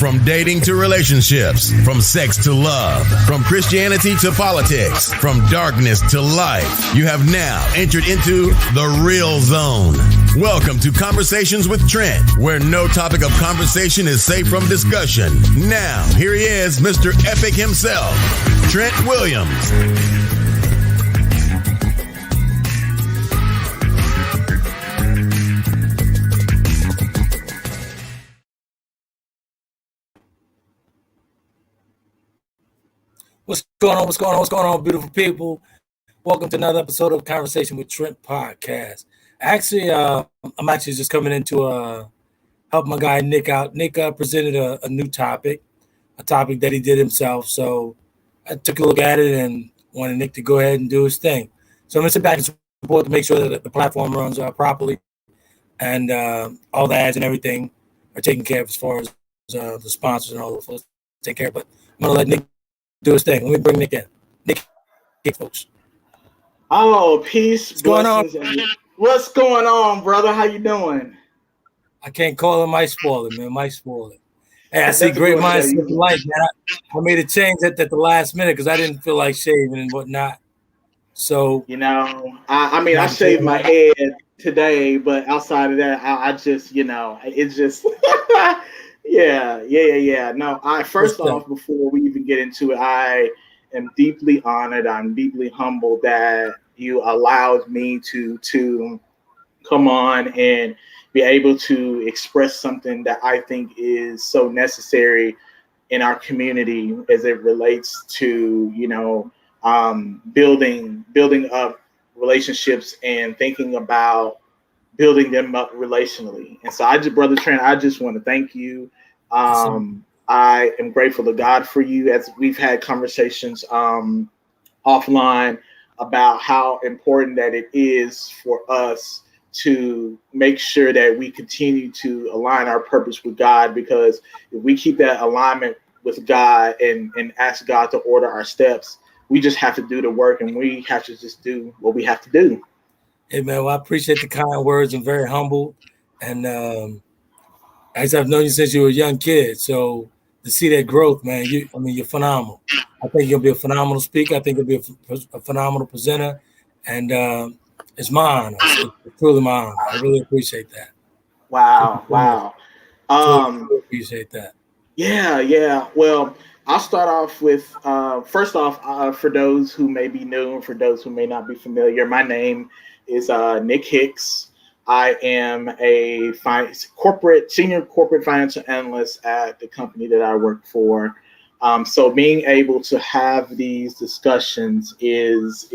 From dating to relationships, from sex to love, from Christianity to politics, from darkness to light, you have now entered into the real zone. Welcome to Conversations with Trent, where no topic of conversation is safe from discussion. Now, here he is, Mr. Epic himself, Trent Williams. What's going on, beautiful people? Welcome to another episode of Conversation with Trent podcast. Actually, I'm actually just coming in to help my guy Nick out. Nick presented a new topic, a topic that he did himself. So I took a look at it and wanted Nick to go ahead and do his thing. So I'm going to sit back and support to make sure that the platform runs properly and all the ads and everything are taken care of as far as the sponsors and all the folks take care of. But I'm going to let Nick do his thing. Let me bring Nick in. Nick, folks. Oh, peace. What's going on? What's going on, brother? How you doing? I can't call it. Might spoil it, man. Might spoil it. Hey, I see great minds think alike, man. I made a change at the last minute because I didn't feel like shaving and whatnot. So I shaved my head today, but outside of that, I just, it's just. Yeah. No, first off, before we even get into it, I am deeply honored. I'm deeply humbled that you allowed me to come on and be able to express something that I think is so necessary in our community as it relates to, building up relationships and thinking about building them up relationally. And so Brother Trent, I just want to thank you. I am grateful to God for you, as we've had conversations offline about how important that it is for us to make sure that we continue to align our purpose with God, because if we keep that alignment with God and ask God to order our steps, we just have to do the work and we have to just do what we have to do. Hey, man, well, I appreciate the kind words. I'm very humble. And as I've known you since you were a young kid. So to see that growth, man, you're phenomenal. I think you'll be a phenomenal speaker. I think you'll be a phenomenal presenter. And it's my honor. It's truly my honor. I really appreciate that. Wow. Really appreciate that. Yeah. Well, I'll start off with, first off, for those who may be new and for those who may not be familiar, my name is Nick Hicks. I am a senior corporate financial analyst at the company that I work for. So being able to have these discussions is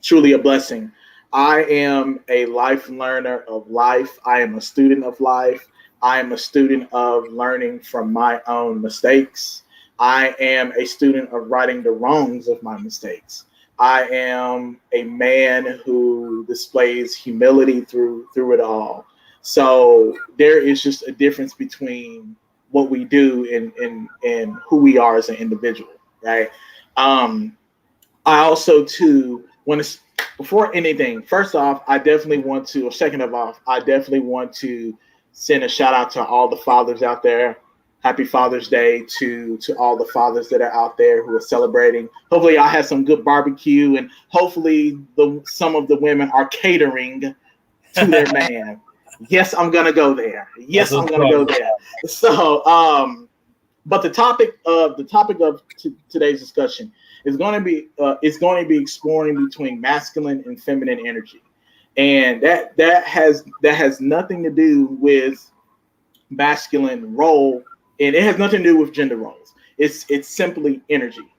truly a blessing. I am a life learner of life. I am a student of life. I am a student of learning from my own mistakes. I am a student of righting the wrongs of my mistakes. I am a man who displays humility through it all. So there is just a difference between what we do and who we are as an individual, right? I also too want to, before anything, first off, I definitely want to send a shout out to all the fathers out there. Happy Father's Day to all the fathers that are out there who are celebrating. Hopefully I had some good barbecue, and hopefully some of the women are catering to their man. Yes, I'm going to go there. So, but the topic of today's discussion is going to be exploring between masculine and feminine energy. And that has nothing to do with masculine role. And it has nothing to do with gender roles. It's simply energy.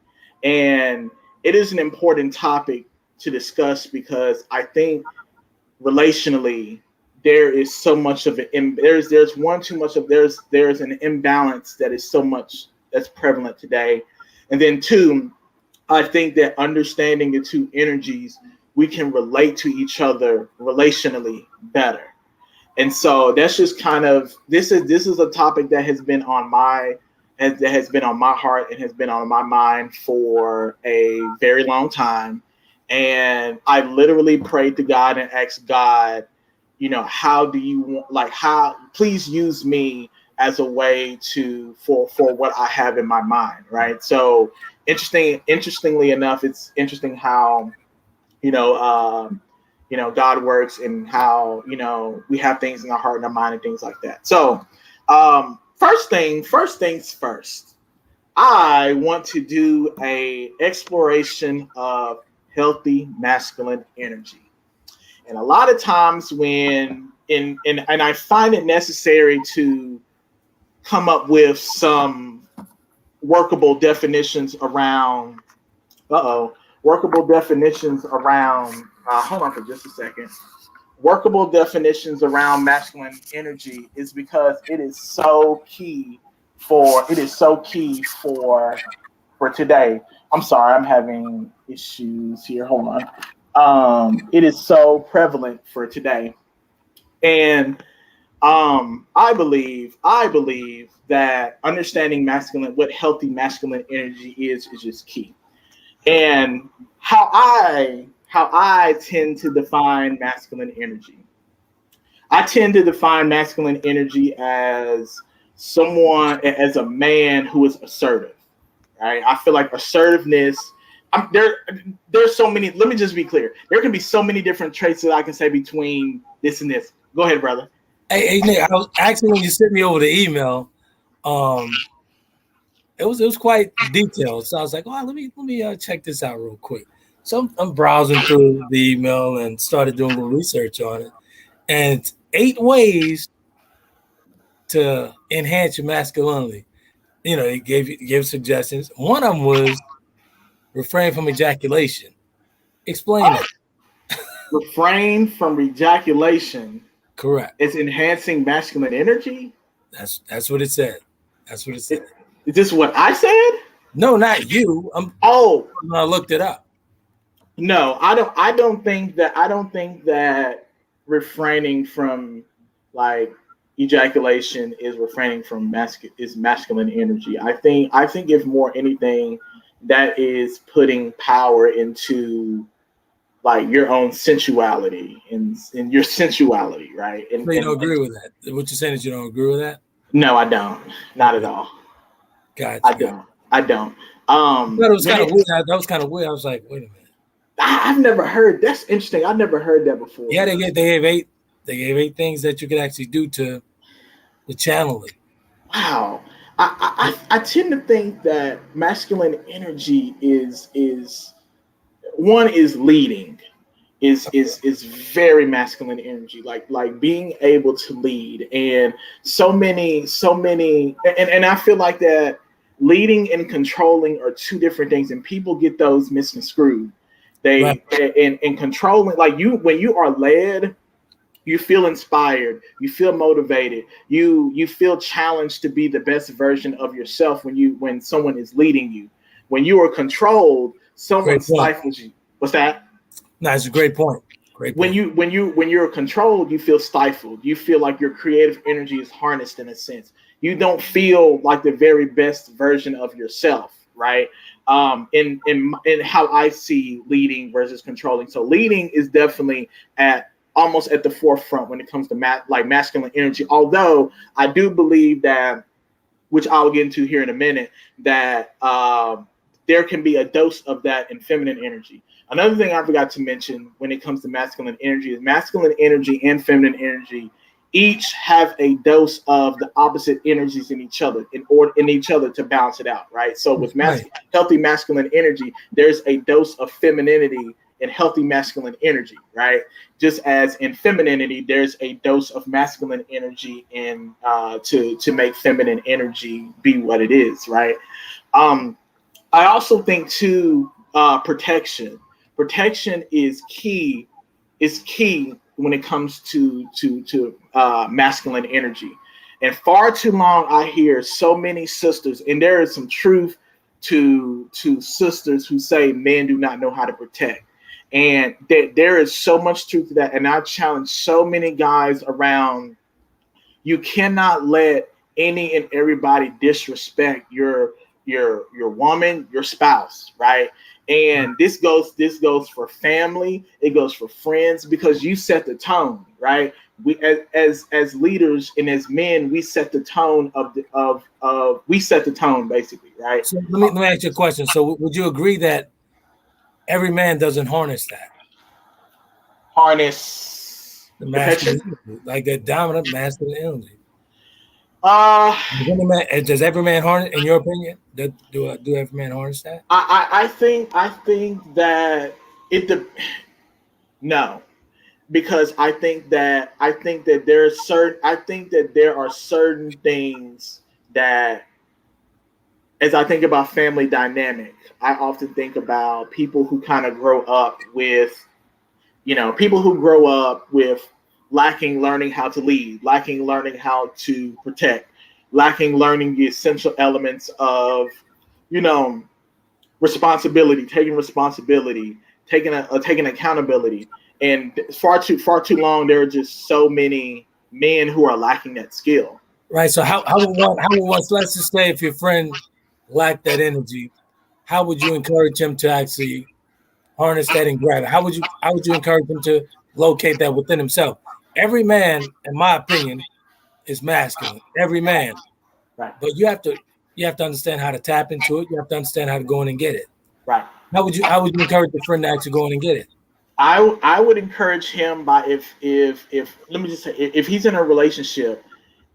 And it is an important topic to discuss because I think relationally there is so much of it. There's an imbalance that is so much that's prevalent today. And then two, I think that understanding the two energies, we can relate to each other relationally better. And so that's just kind of this is a topic that has been on my heart and has been on my mind for a very long time. And I literally prayed to God and asked God, how do you please use me as a way for what I have in my mind, right? So interestingly enough, it's interesting how God works and how we have things in our heart and our mind and things like that. So first things first. I want to do a exploration of healthy masculine energy. And a lot of times and I find it necessary to come up with some workable definitions around workable definitions around hold on for just a second. Workable definitions around masculine energy is because it is so key for today. I'm sorry, I'm having issues here. Hold on. It is so prevalent for today. And I believe that understanding what healthy masculine energy is just key. And how I tend to define masculine energy. I tend to define masculine energy as as a man who is assertive. Right? I feel like assertiveness. There's so many. Let me just be clear. There can be so many different traits that I can say between this and this. Go ahead, brother. Hey Nick, I was actually when you sent me over the email, it was quite detailed. So I was like, let me check this out real quick. So I'm browsing through the email and started doing a little research on it. And it's 8 ways to enhance your masculinity. He gave suggestions. One of them was refrain from ejaculation. Explain that. Refrain from ejaculation. Correct. It's enhancing masculine energy. That's what it said. That's what it said. Is this what I said? No, not you. I looked it up. No, I don't think that refraining from like ejaculation is refraining from masculine energy. I think if more anything, that is putting power into like your own sensuality and your sensuality, right? And so you don't agree with that? What you're saying is you don't agree with that? No, I don't. Not at all. Gotcha. I don't. That was kind of weird. That was kind of weird. I was like, wait a minute. I've never heard. That's interesting. I've never heard that before. Yeah, they gave 8. They gave 8 things that you could actually do to channel it. Wow. I tend to think that masculine energy is leading. Is very masculine energy, like being able to lead, and so many and I feel like that leading and controlling are 2 different things, and people get those misconstrued. Right. And controlling, like when you are led, you feel inspired, you feel motivated, you feel challenged to be the best version of yourself when someone is leading you. When you are controlled, someone stifles you. What's that? No, it's a great point. When you're controlled, you feel stifled. You feel like your creative energy is harnessed in a sense. You don't feel like the very best version of yourself, right? In how I see leading versus controlling. So leading is definitely almost at the forefront when it comes to masculine energy. Although I do believe that, which I'll get into here in a minute, that there can be a dose of that in feminine energy. Another thing I forgot to mention when it comes to masculine energy is masculine energy and feminine energy each have a dose of the opposite energies in each other in each other to balance it out, right? So with healthy masculine energy, there's a dose of femininity in healthy masculine energy, right? Just as in femininity, there's a dose of masculine energy in to make feminine energy be what it is, right? I also think too, protection. Protection is key. Is key when it comes to masculine energy. And far too long, I hear so many sisters, and there is some truth to sisters who say men do not know how to protect. And there is so much truth to that. And I challenge so many guys around. You cannot let any and everybody disrespect your woman, your spouse, right? And this goes for family, it goes for friends, because you set the tone, right? we as leaders and as men, we set the tone we set the tone basically, right? So let me ask you a question. So would you agree that every man doesn't harness that? Harness The protection. masculine energy, like that dominant masculine energy. Uh, Does every man harness, in your opinion, do every man harness that? I think that no, because I think that there are certain things that, as I think about family dynamic, I often think about people who kind of grow up with, people who grow up with lacking learning how to lead, lacking learning how to protect, lacking learning the essential elements of, you know, responsibility, taking accountability. And far too long, there are just so many men who are lacking that skill. Right. So how would one, so let's just say if your friend lacked that energy, how would you encourage him to actually harness that and grab it? How would you encourage him to locate that within himself? Every man, in my opinion, is masculine. Every man. Right, But you have to understand how to tap into it. You have to understand how to go in and get it. right. How would you encourage your friend to actually go in and get it? I would encourage him by, if let me just say, if he's in a relationship,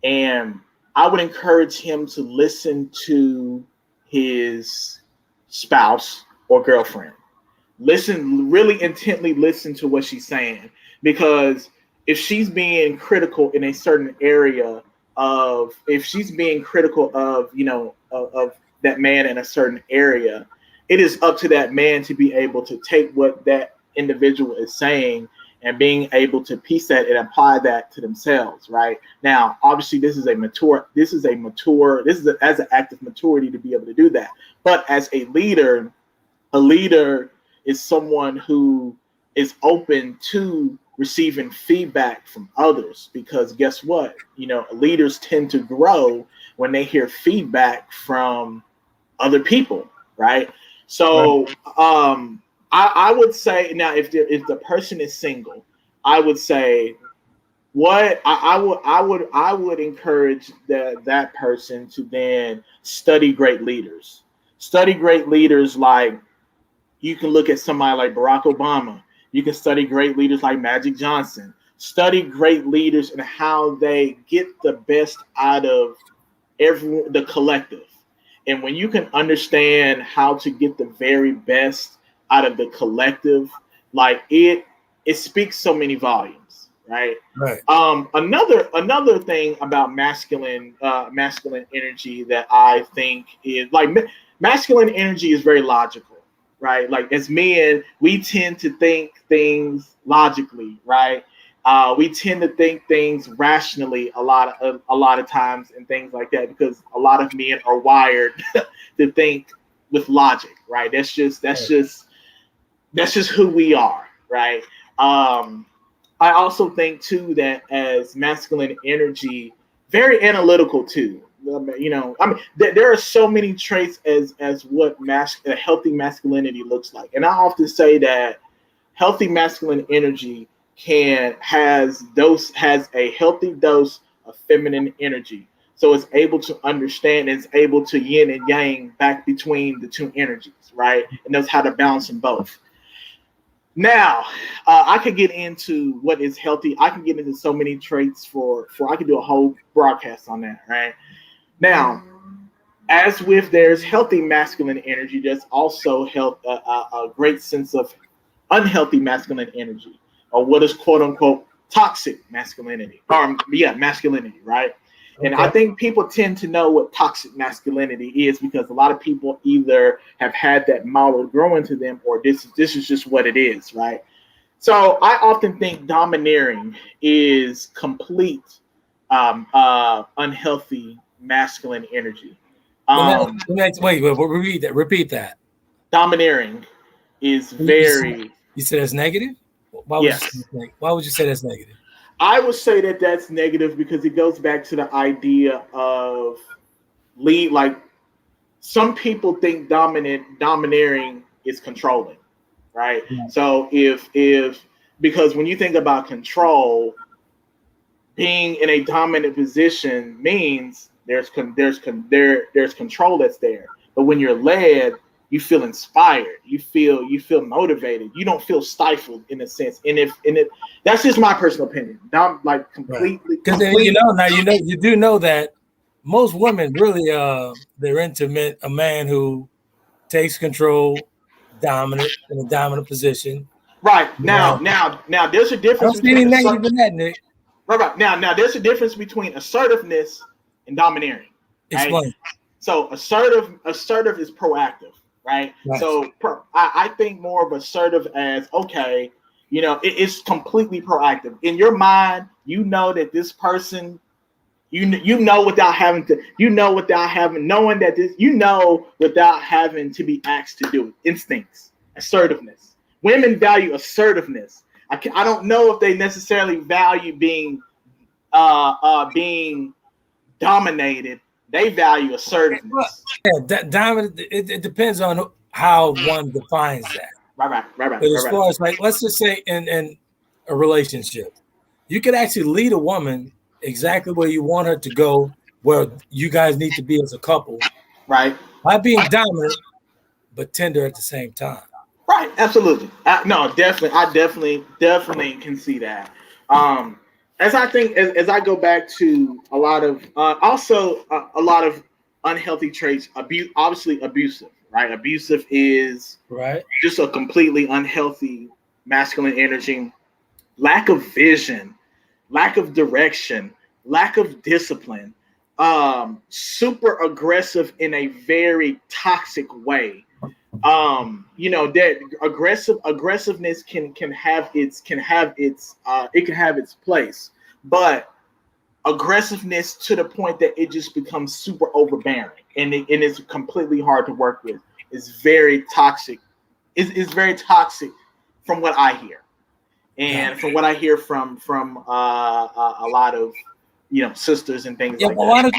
and I would encourage him to listen to his spouse or girlfriend. Really intently listen to what she's saying, because if she's being critical in a certain area if she's being critical of, of that man in a certain area, it is up to that man to be able to take what that individual is saying and being able to piece that and apply that to themselves. Right now, obviously, this is as an act of maturity to be able to do that. But as a leader is someone who is open to receiving feedback from others, because guess what? Leaders tend to grow when they hear feedback from other people, right? Right. So, I would say, now, if the person is single, I would say, what I would encourage that person to then study great leaders. Study great leaders, like, you can look at somebody like Barack Obama. You can study great leaders like Magic Johnson. Study great leaders and how they get the best out of the collective. And when you can understand how to get the very best out of the collective, like, it speaks so many volumes, right? Right. Another thing about masculine energy that I think is, like, masculine energy is very logical, right? Like, as men, we tend to think things logically, right? We tend to think things rationally a lot of times and things like that, because a lot of men are wired to think with logic, right? That's just who we are, right? I also think too that as masculine energy, very analytical too. There are so many traits as what a healthy masculinity looks like, and I often say that healthy masculine energy has a healthy dose of feminine energy, so it's able to understand, it's able to yin and yang back between the two energies, right, and knows how to balance them both. Now, I could get into what is healthy. I can get into so many traits I could do a whole broadcast on that, right? Now, as with there's healthy masculine energy, there's also a great sense of unhealthy masculine energy, or what is quote unquote toxic masculinity, masculinity, right? And I Okay. think people tend to know what toxic masculinity is, because a lot of people either have had that model grow into them, or this is just what it is, right? So I often think domineering is complete unhealthy masculine energy. Wait, repeat that. Repeat that. Domineering is You said, very, you said that's negative. yes. Why would you say that's negative? I would say that that's negative because it goes back to the idea of lead. Like, some people think domineering is controlling, right? Yeah. So if because when you think about control, being in a dominant position means there's control that's there. But when you're led, you feel inspired. You feel motivated. You don't feel stifled in a sense. And that's just my personal opinion. I'm like completely. Because you do know that most women really they're into a man who takes control, dominant in a dominant position. Right now, there's a difference. I don't see any negative in that, Nick. Right. Now there's a difference between assertiveness and domineering. Right? Explain. So assertive is proactive, right? So I think more of assertive as, okay, it's completely proactive. In your mind, you know that this person, without having to be asked to do it. Instincts, assertiveness. Women value assertiveness. I don't know if they necessarily value being dominated. They value assertiveness. Dominant. It depends on how one defines that. Right. But as far as let's just say in a relationship, you could actually lead a woman exactly where you want her to go, where you guys need to be as a couple. Right. By being dominant, but tender at the same time. Right, absolutely. I definitely can see that. As I go back to a lot of a lot of unhealthy traits, obviously abusive, right? Abusive is just a completely unhealthy masculine energy, lack of vision, lack of direction, lack of discipline, super aggressive in a very toxic way. That aggressiveness can have its place, but aggressiveness to the point that it just becomes super overbearing and it's completely hard to work with. It's very toxic. It's very toxic from what I hear, and from what I hear from a lot of sisters and things like that. Why don't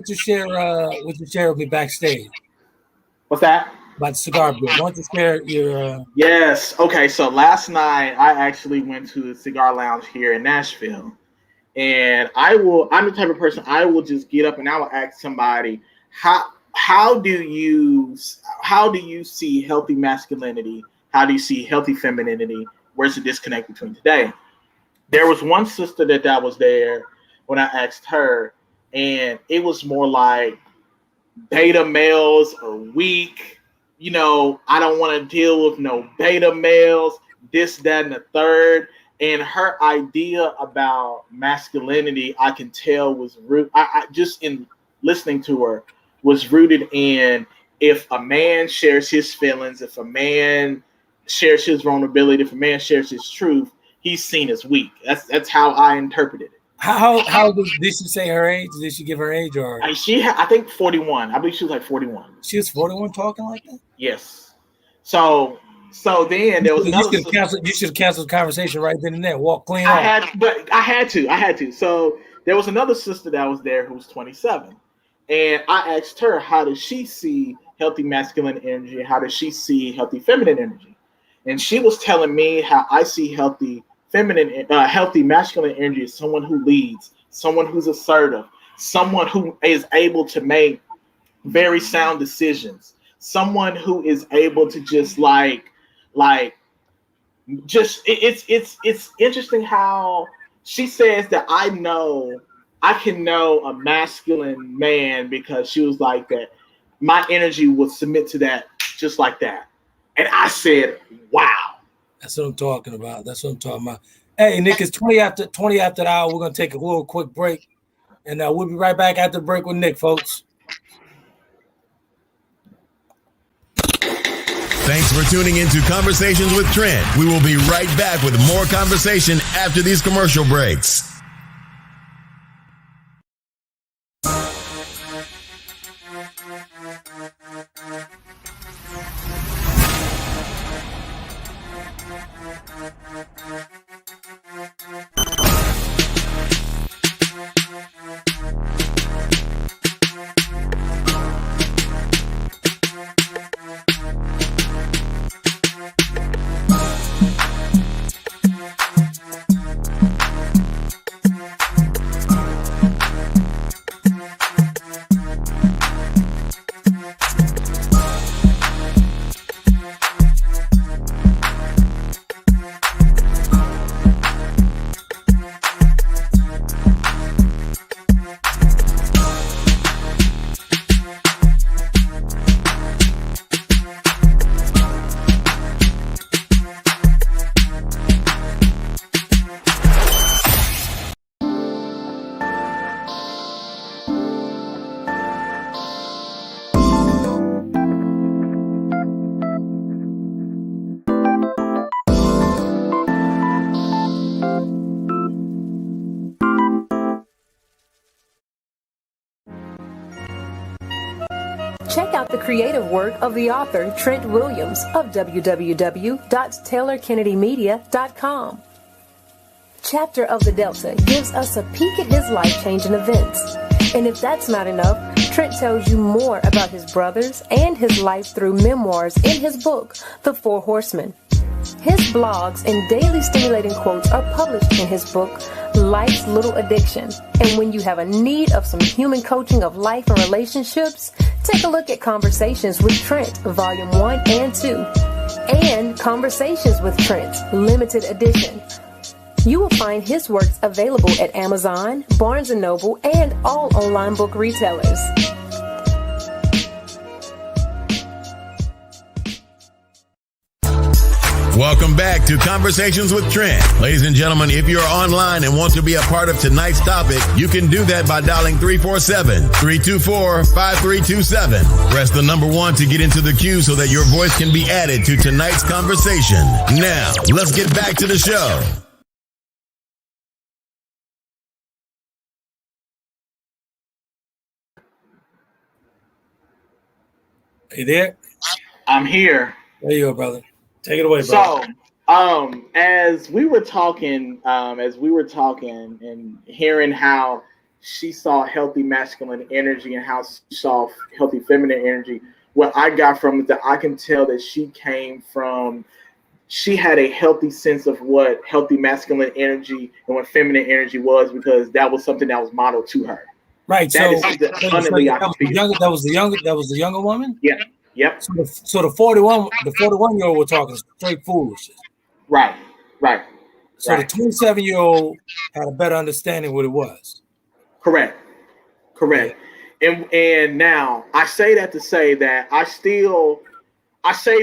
you share what you share with me backstage? What's that? About the cigar bill. Why don't you share your Yes. Okay. So last night I actually went to a cigar lounge here in Nashville, and I'm the type of person, I will just get up and I will ask somebody, how do you see healthy masculinity? How do you see healthy femininity? Where's the disconnect between today? There was one sister that was there when I asked her, and it was more like beta males are weak. I don't want to deal with no beta males, this, that, and the third. And her idea about masculinity, I can tell was I just in listening to her, was rooted in, if a man shares his feelings, if a man shares his vulnerability, if a man shares his truth, he's seen as weak. That's how I interpreted it. How did she say her age? Did she give her age or? I think 41. I believe she was like 41. She was 41 talking like that? Yes. So then there was another. You should have canceled the conversation right then and there. Walk clean. I had to. So there was another sister that was there who was 27, and I asked her, how does she see healthy masculine energy? How does she see healthy feminine energy? And she was telling me how I see healthy masculine energy is someone who leads, someone who's assertive, someone who is able to make very sound decisions, someone who is able to just it's interesting how she says that I can know a masculine man because she was like that. My energy will submit to that just like that. And I said, wow. That's what I'm talking about. Hey, Nick, it's 20 after the hour. We're going to take a little quick break. And we'll be right back after the break with Nick, folks. Thanks for tuning in to Conversations with Trent. We will be right back with more conversation after these commercial breaks. Check out the creative work of the author Trent Williams of www.taylorkennedymedia.com. Chapter of the Delta gives us a peek at his life-changing events. And if that's not enough, Trent tells you more about his brothers and his life through memoirs in his book, The Four Horsemen. His blogs and daily stimulating quotes are published in his book, Life's Little Addiction. And when you have a need of some human coaching of life and relationships, take a look at Conversations with Trent, Volume 1 and 2, and Conversations with Trent, Limited Edition. You will find his works available at Amazon, Barnes & Noble, and all online book retailers. Welcome back to Conversations with Trent. Ladies and gentlemen, if you're online and want to be a part of tonight's topic, you can do that by dialing 347-324-5327. Press the number 1 to get into the queue so that your voice can be added to tonight's conversation. Now, let's get back to the show. You there? I'm here. There you go, brother. Take it away, brother. So, as we were talking and hearing how she saw healthy masculine energy and how she saw healthy feminine energy, what I got from it, that I can tell that she had a healthy sense of what healthy masculine energy and what feminine energy was, because that was something that was modeled to her. Right. That was the younger woman? Yeah. Yep. So the 41-year-old we're talking straight foolishness. Right. So the 27-year-old had a better understanding what it was. Correct. And now I say that to say that I say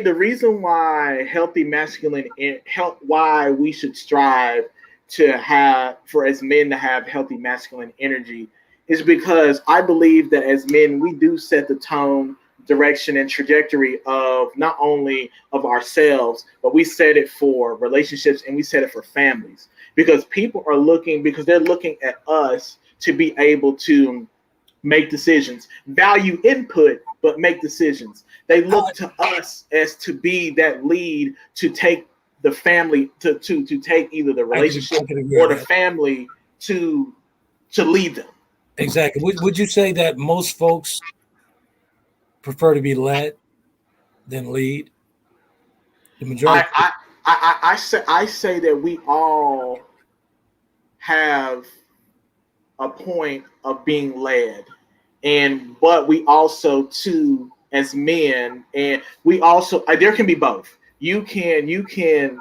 the reason why healthy masculine why we should strive for as men to have healthy masculine energy is because I believe that as men, we do set the tone, direction, and trajectory of not only of ourselves, but we set it for relationships and we set it for families, because they're looking at us to be able to make decisions, value input, but make decisions. They look to us as to be that lead to take the family to take either the relationship or the family to lead them. Exactly. Would you say that most folks prefer to be led than lead? The majority. I say that we all have a point of being led, but we also too as men, and we also there can be both. You can.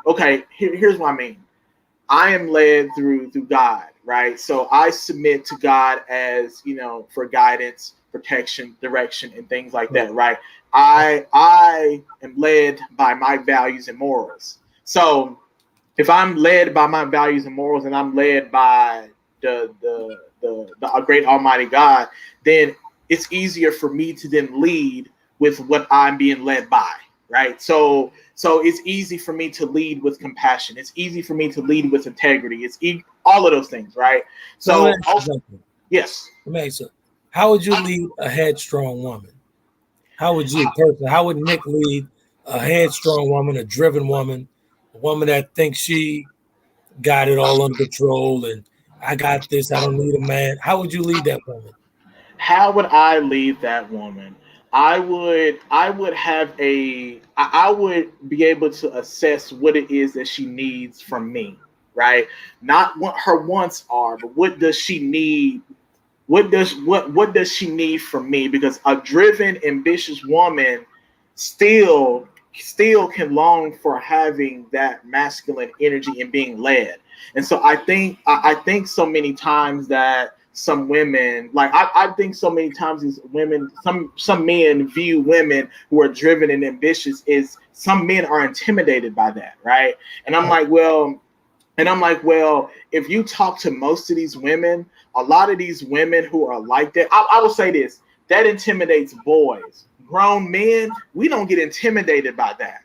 Okay, here's what I mean. I am led through God, right? So I submit to God as, for guidance, protection, direction, and things like that, right? I am led by my values and morals. So if I'm led by my values and morals, and I'm led by the great Almighty God, then it's easier for me to then lead with what I'm being led by, right? So it's easy for me to lead with compassion. It's easy for me to lead with integrity. It's all of those things, right? So yes. How would you lead a headstrong woman? How would Nick lead a headstrong woman, a driven woman, a woman that thinks she got it all under control and I got this, I don't need a man? How would you lead that woman? How would I lead that woman? I would be able to assess what it is that she needs from me, right? Not what her wants are, but what does she need? What does she need from me? Because a driven, ambitious woman still can long for having that masculine energy and being led. And so I think so many times that some women, I think so many times these women, some men view women who are driven and ambitious is some men are intimidated by that, right? And I'm like, well, if you talk to most of these women, a lot of these women who are like that, I will say this, that intimidates boys. Grown men, we don't get intimidated by that.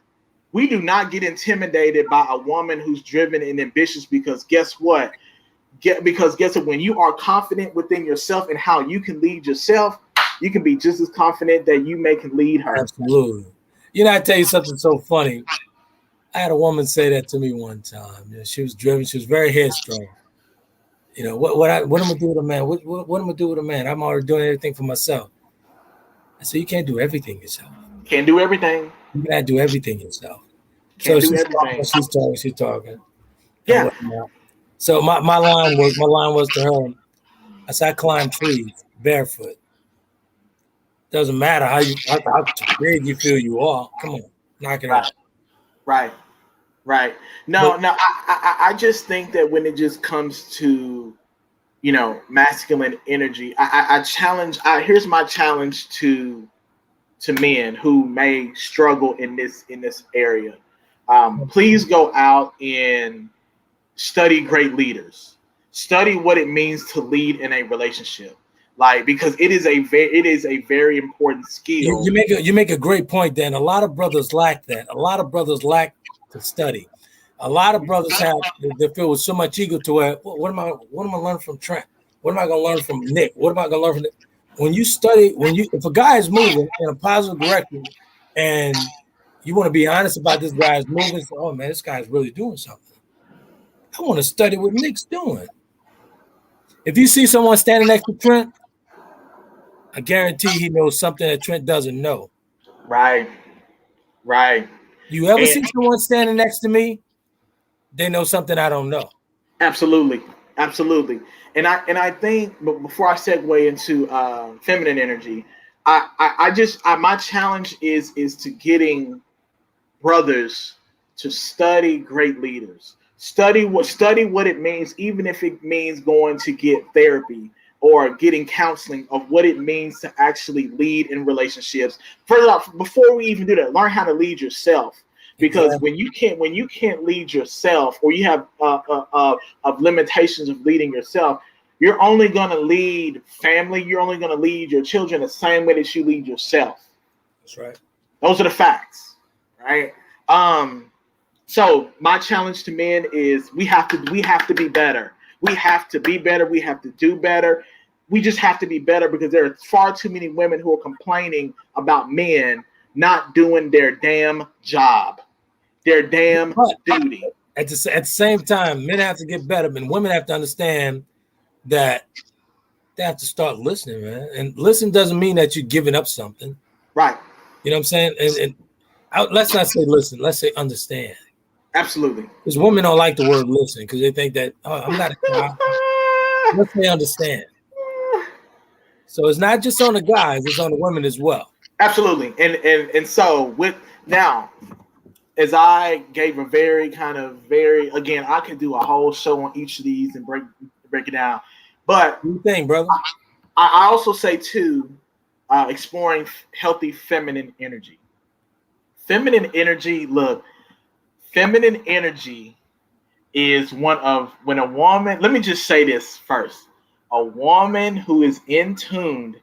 We do not get intimidated by a woman who's driven and ambitious, because guess what? When you are confident within yourself and how you can lead yourself, you can be just as confident that you can lead her. Absolutely. You know, I tell you something so funny. I had a woman say that to me one time. You know, she was driven. She was very headstrong. You know, what am I gonna do with a man? What am I gonna do with a man? I'm already doing everything for myself. I said, you can't do everything yourself. Can't do everything. You gotta do everything yourself. Can't do she's everything. She's talking. Yeah. So my line was to her. I said, I climb trees barefoot. Doesn't matter how big you feel you are. Come on, knock it out. Right. No, I just think that when it just comes to, you know, masculine energy, I challenge. Here's my challenge to men who may struggle in this area. Please go out and study great leaders. Study what it means to lead in a relationship, like, because it is a very important skill. You make a great point, Dan. A lot of brothers lack that. A lot of brothers lack to study. A lot of brothers they feel with so much ego to where, what am I learning from Trent? What am I going to learn from Nick? What am I going to learn from Nick? When you study, if a guy is moving in a positive direction, and you want to be honest about this guy's moving, so, oh man, this guy's really doing something. I want to study what Nick's doing. If you see someone standing next to Trent, I guarantee he knows something that Trent doesn't know. Right. You ever see someone standing next to me? They know something I don't know. Absolutely. And I think, but before I segue into feminine energy, my challenge is to getting brothers to study great leaders. Study what it means, even if it means going to get therapy or getting counseling, of what it means to actually lead in relationships. First off, before we even do that, learn how to lead yourself. Because when you can't lead yourself, or you have of limitations of leading yourself, you're only going to lead family. You're only going to lead your children the same way that you lead yourself. That's right. Those are the facts, right? So my challenge to men is we have to be better. We have to be better. We have to do better. We just have to be better, because there are far too many women who are complaining about men not doing their damn job, their damn duty. At the same time, men have to get better, and women have to understand that they have to start listening, man. And listen doesn't mean that you're giving up something. Right. You know what I'm saying? And let's not say listen. Let's say understand. Absolutely. Because women don't like the word listen, because they think that, I'm not a guy. Let's say understand. So it's not just on the guys, it's on the women as well. Absolutely. And so with now, as I gave a very again, I could do a whole show on each of these and break it down. But what do you think, brother? I also say too, exploring healthy feminine energy. Feminine energy is one of, when a woman, let me just say this first. A woman who is in tuned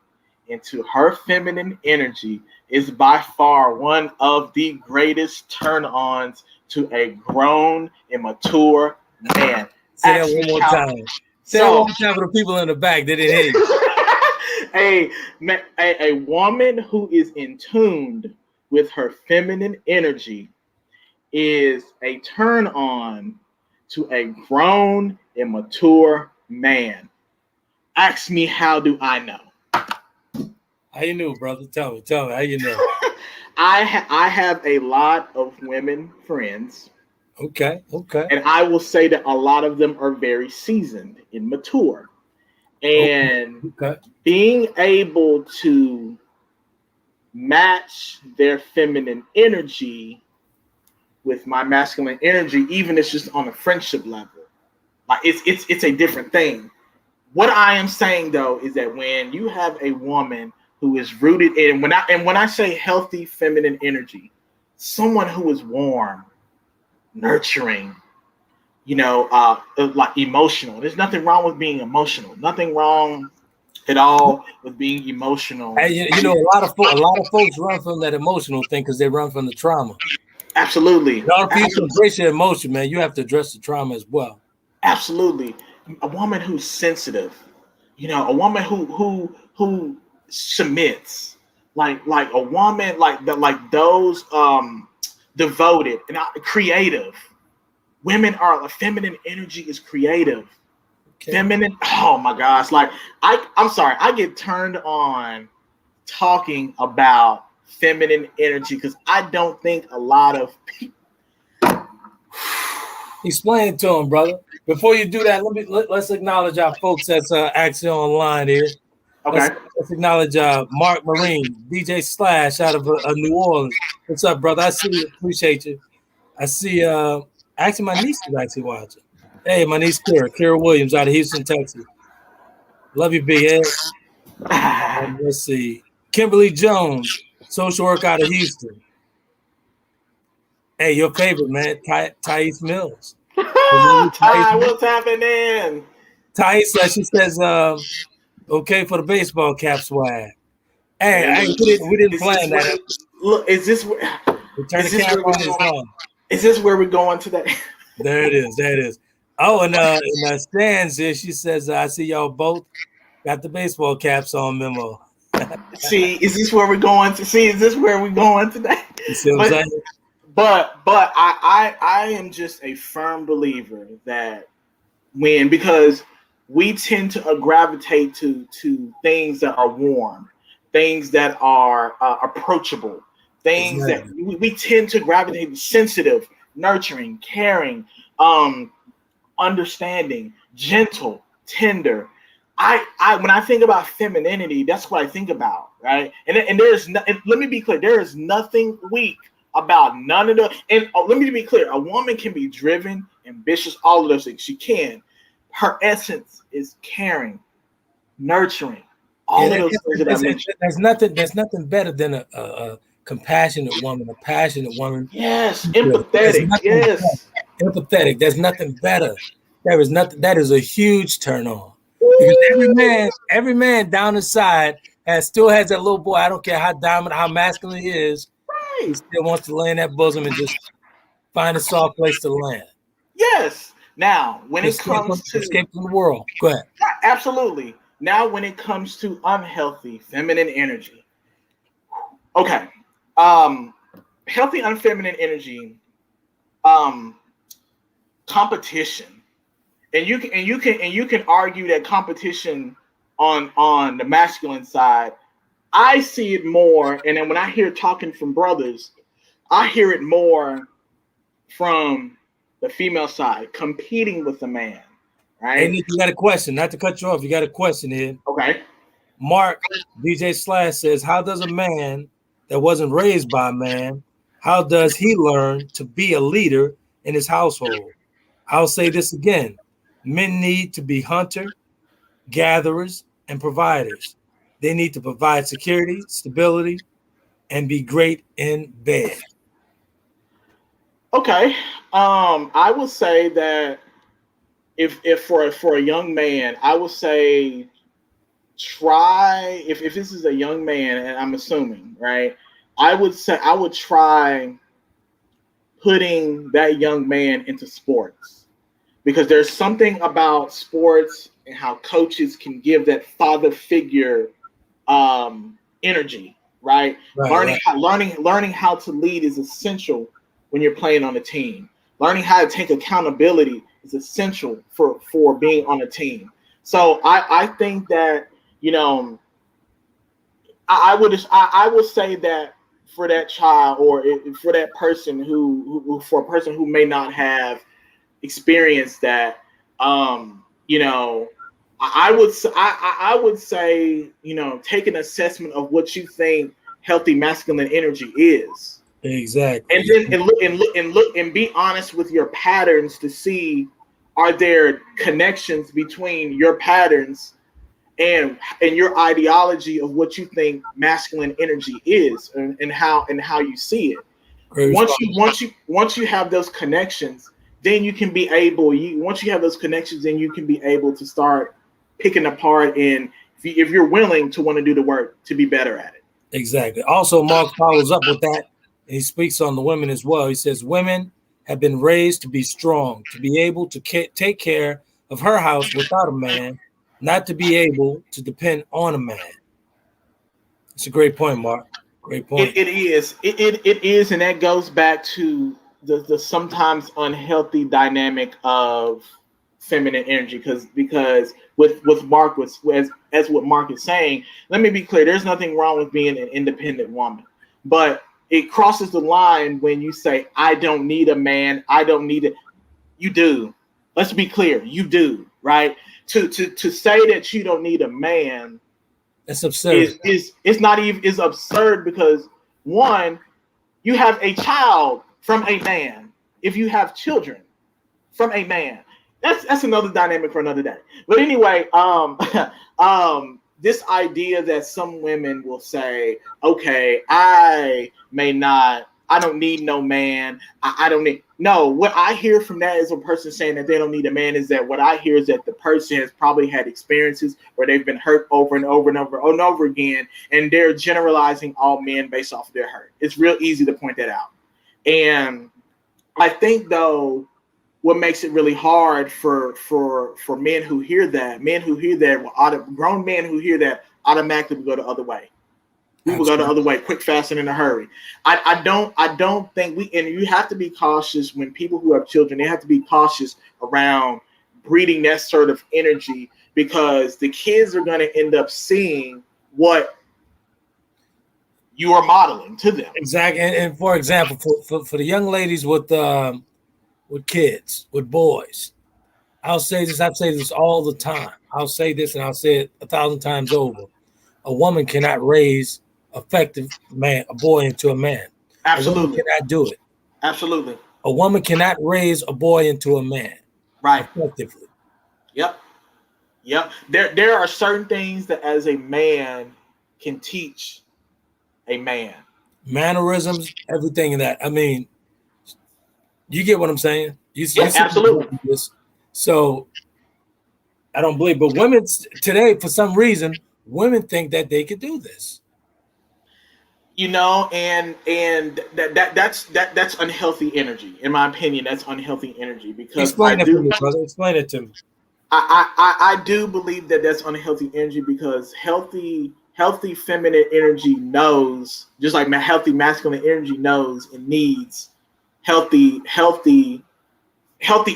into her feminine energy is by far one of the greatest turn-ons to a grown and mature man. Say that one more time. Say that one more time for the people in the back. They didn't hear you. A woman who is in tuned with her feminine energy is a turn-on to a grown and mature man. Ask me, how do I know? How you know, brother? Tell me how you know. I have a lot of women friends. Okay. And I will say that a lot of them are very seasoned and mature. And being able to match their feminine energy with my masculine energy, even if it's just on a friendship level, like it's a different thing. What I am saying though is that when you have a woman who is rooted in, when I say healthy feminine energy, someone who is warm, nurturing, like emotional. There's nothing wrong with being emotional. Nothing wrong at all with being emotional. Hey, a lot of folks run from that emotional thing because they run from the trauma. Absolutely. In order for you to embrace your emotion, man, you have to address the trauma as well. Absolutely. A woman who's sensitive, a woman who submits, like a woman, like those devoted and creative women are. Feminine energy is creative. Okay. Feminine. Oh my gosh! Like I'm sorry, I get turned on talking about feminine energy because I don't think a lot of people. Explain it to him, brother. Before you do that, let's acknowledge our folks that's actually online here. Okay. Let's acknowledge Mark Marine, DJ Slash out of New Orleans. What's up, brother? I see you. Appreciate you. I see. Actually, my niece is actually watching. Hey, my niece Kira Williams out of Houston, Texas. Love you, Big Ed. Let's see. Kimberly Jones, social work out of Houston. Hey, your favorite man, Thais Mills. Ty, what's happening? Thais, she says, okay for the baseball cap swag. Hey, we didn't plan that. Look, is this where? Turn the camera on. Is this where we're going today? There it is. Oh, and in the stands here, she says, I see y'all both got the baseball caps on. Memo. See, is this where we're going to see? Is this where we're going today? You see what I'm saying? But I am just a firm believer that because we tend to gravitate to things that are warm, things that are approachable, things that we tend to gravitate to sensitive, nurturing, caring, understanding, gentle, tender. I when I think about femininity, that's what I think about, right? And let me be clear, there is nothing weak about none of the. And let me be clear, a woman can be driven, ambitious, all of those things. She can. Her essence is caring, nurturing, all of those things that I mentioned. There's nothing better than a compassionate woman, a passionate woman. Yes, empathetic. Yes, empathetic. There's nothing better. There is nothing. That is a huge turn on. Because every man down the side still has that little boy. I don't care how dominant, how masculine he is. Right. He still wants to lay in that bosom and just find a soft place to land. Yes. Now, when it comes to escape from the world, go ahead. Absolutely. Now, when it comes to unhealthy feminine energy, okay, healthy unfeminine energy, competition, and you can argue that competition on the masculine side. I see it more, and then when I hear talking from brothers, I hear it more from the female side, competing with the man, right? Hey, Nick, you got a question. Not to cut you off, you got a question here. Okay. Mark, DJ Slash says, how does a man that wasn't raised by a man, how does he learn to be a leader in his household? I'll say this again. Men need to be hunter, gatherers, and providers. They need to provide security, stability, and be great in bed. Okay. I will say that if for a young man, I will say try if this is a young man, and I'm assuming, right? I would say I would try putting that young man into sports, because there's something about sports and how coaches can give that father figure energy, right? Learning how to lead is essential when you're playing on a team. Learning how to take accountability is essential for being on a team. So I think that, you know, I would say that for that child, or for that person for a person who may not have experienced that, you know, I would say, you know, take an assessment of what you think healthy masculine energy is. Exactly. And then look and be honest with your patterns to see, are there connections between your patterns and your ideology of what you think masculine energy is, and how you see it. Once you have those connections, then you can be able. Once you have those connections, then you can be able to start picking apart, and if you're willing to want to do the work to be better at it. Exactly. Also, Mark follows up with that, and he speaks on the women as well. He says women have been raised to be strong, to be able to take care of her house without a man, not to be able to depend on a man. It's a great point, Mark. Great point. It is. It is, and that goes back to the sometimes unhealthy dynamic of feminine energy. Because with Mark, as what Mark is saying, let me be clear. There's nothing wrong with being an independent woman, but it crosses the line when you say, "I don't need a man. I don't need it." You do. Let's be clear. You do, right? To say that you don't need a man. That's absurd. It's not even is absurd because one, you have a child from a man. If you have children from a man, that's another dynamic for another day. But anyway, this idea that some women will say, okay, I don't need no man. I don't need. No, what I hear from that is a person saying that they don't need a man is that what I hear is that the person has probably had experiences where they've been hurt over and over and over and over again, and they're generalizing all men based off of their hurt. It's real easy to point that out. And I think, though, what makes it really hard for men who hear that, grown men who hear that automatically will go the other way. We will go the other way, quick, fast, and in a hurry. I don't think and you have to be cautious when people who have children, they have to be cautious around breeding that sort of energy because the kids are going to end up seeing what you are modeling to them. Exactly. And for example, for the young ladies with kids, with boys, I'll say this all the time. I'll say this and I'll say it 1,000 times over. A woman cannot raise effective a boy into a man. Absolutely. A woman cannot do it. Absolutely. A woman cannot raise a boy into a man. Right. Effectively. Yep. There are certain things that as a man can teach a man. Mannerisms, everything in that. I mean, you get what I'm saying? You absolutely. So I don't believe, but women today, for some reason, women think that they could do this. And that's unhealthy energy, in my opinion. That's unhealthy energy because explain it to me, brother. Explain it to me. I do believe that that's unhealthy energy because healthy feminine energy knows, just like healthy masculine energy knows and needs healthy